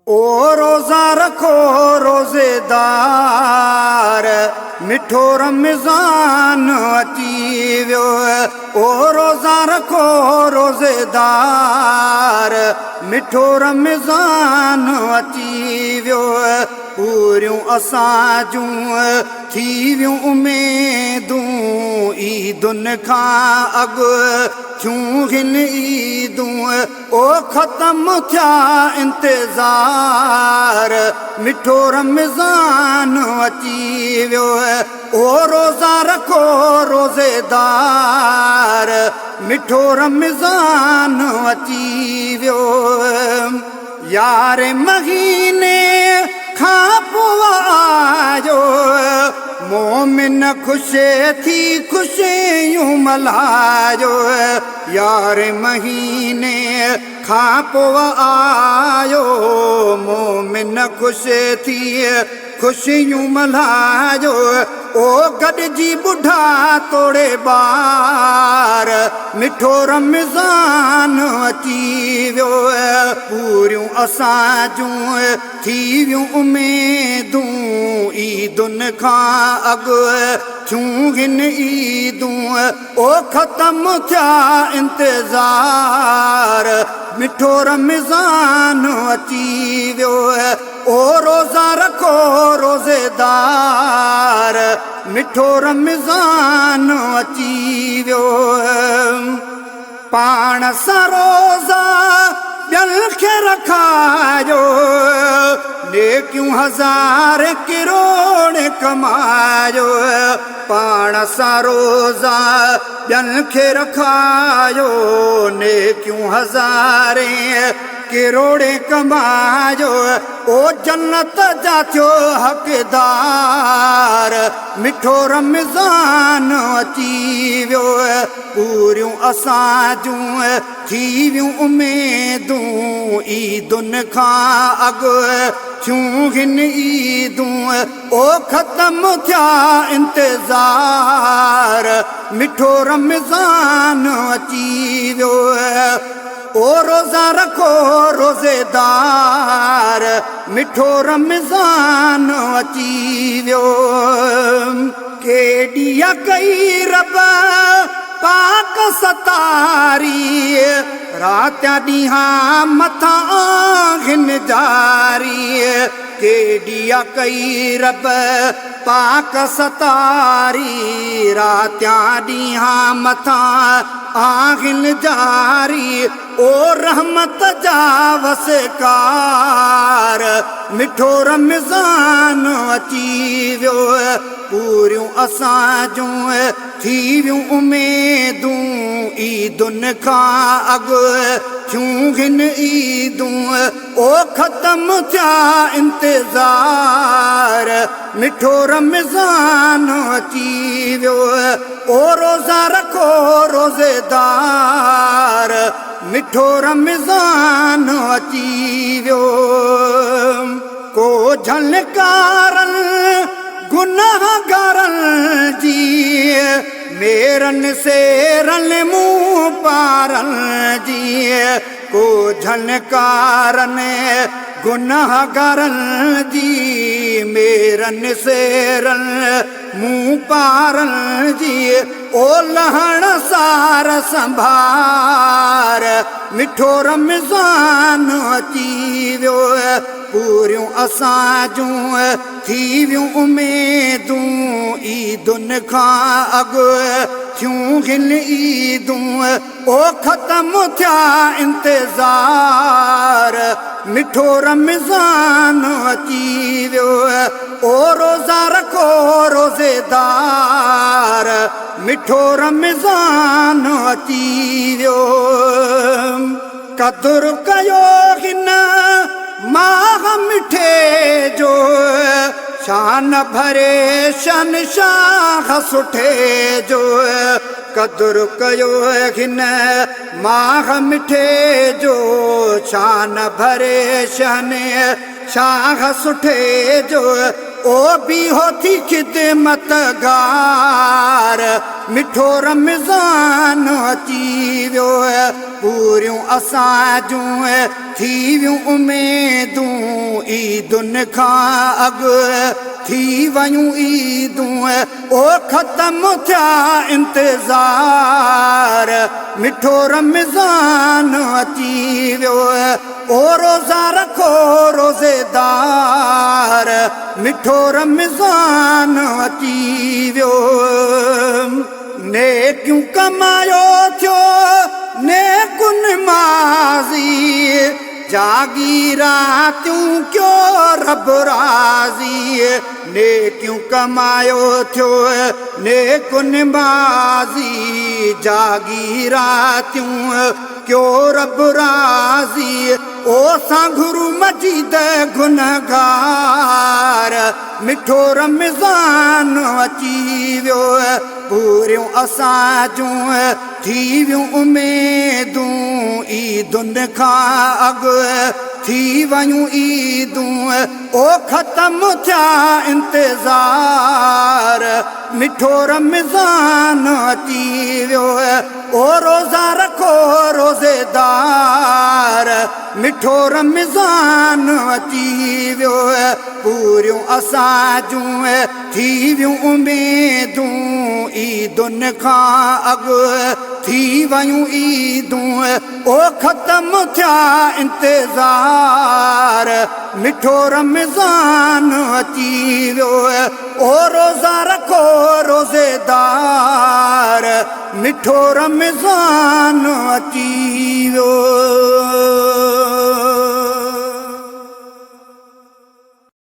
ओ रोज़ा रखो रोज़ेदार, मिठो रमज़ान अची वियो। ओ रोज़ा रखो रोज़ेदार, मिठो रमज़ान अची वियो। पूरियूं असां जूं थी वियूं उमेदूं, ईदुनि खां अॻु थियूं हिन ईदूं। ओ ख़तम थिया इंतज़ार, मिठो रमज़ान अची वियो। ओ रोज़ा रखो रोज़ेदार, मिठो रमज़ान अची वियो। यारे महीने खां पोइ आयो, मोमिन ख़ुशि थी ख़ुशियूं मल्हायो। यारे महीने खां पोइ आयो, मोमिन ख़ुशि थी ख़ुशियूं मल्हायो। ओ गॾिजी ॿुढा तोड़े ॿार, मिठो रमज़ान अची वियो। पूरियूं असां जूं थी वियूं उमेदूं, ईदुनि खां अॻु थियूं हिन ईदूं। ओ ख़तम थिया इंतज़ार, मिठो रमज़ान अची वियो। ओ रोज़ा रखो रोज़ेदार, मिठो रमज़ान अची वियो। पाण सां रोज़ा ॿियनि खे रखायो, नेकियूं हज़ार किरोड़ कमायो। पाण सां रोज़ा ॿियनि खे रखायो, नेकियूं हज़ारे किरोड़े कमायो। ओ जन्नत जा थियो हक़दार, मिठो रमज़ान अची वियो। पूरियूं असां जूं थी वियूं उमेदूं, ईदुनि खां अॻु थियूं हिन ईदूं। ओ ख़तम थिया इंतज़ार, मिठो रमज़ान अची वियो। ओ रोज़ा रखो रोज़ेदार, मिठो रमज़ान अची वियो। केॾी कई रब पाक सतारी, रातिया ॾींहं मथां आहिनि जारी। केॾी कई रब पाक सतारी, रातिया ॾींहं मथां आहिनि जारी। ओ रहमत जा वसकार, मिठो रमज़ान अची वियो। पूरियूं असां जूं थी वियूं उमेदूं, ईदुनि खां अॻु थियूं हिन ईदूं। ओ ख़तम थिया इंतज़ार, मिठो रमज़ान अची वियो। ओ रोज़ा रखो रोज़ेदार, मिठो रमज़ान अची वियो। को झलकारनि गुनाहगारनि जी, मेरनि सेरनि मुंहुं पारनि जी। को झलकारनि गुनाहगारनि जी, मेरनि सेरनि मुंहुं पारनि जी। ओ लहण सार संभार, मिठो रमज़ान अची वियो। पूरियूं असां जूं थी वियूं उमेदूं, ईदुनि खां अॻु थियूं हिन ईदूं। ओ ख़तम थिया इंतज़ार, मिठो रमज़ान अची वियो। ओ रोज़ा रखो रोज़ेदार, मिठो रमज़ान अची वियो। क़दुरु कयो हिन माह मिठे जो, शान भरे शनशाह सुठे जो। क़दुरु कयो हिन माह मिठे जो, शान भरे शनशाह सुठे जो। ओ बीहो थी ख़िदमतगार, मिठो रमज़ान अची वियो। पूरियूं असां जूं थी वियूं उमेदूं, ईदुनि खां अॻु थी वयूं ईदूं ओ ख़तम थिया इंतज़ार मिठो रमज़ान अची वियो ओ रोज़ा रखो रोज़ेदार मिठो रमज़ान अची वियो नेकियूं कमायो थियो नेकुन माज़ी जागी रातियूं क्यों रब राज़ी नेकियूं कमायो थियो नेकुन माज़ी जागी रातियूं क्यों रब राज़ी ओ सां गुरु मजीद गुनहगार मिठो रमज़ान अची वियो पूरियूं असां जूं थी वियूं उमेदूं ईदुनि खां अॻु थी वयूं ईदूं ओ ख़तम थिया इंतज़ार मिठो रमज़ान अची वियो ओ रोज़ा रखो रोज़ेदार मिठो रमज़ान अची वियो पूरियूं असां जूं थी वियूं उमेदूं ईदुनि खां अॻु थी वयूं ईदूं ओ ख़तम थिया इंतज़ार मिठो रमज़ान अची वियो ओ रोज़ा रखो रोज़ेदार मिठो रमज़ान अची वियो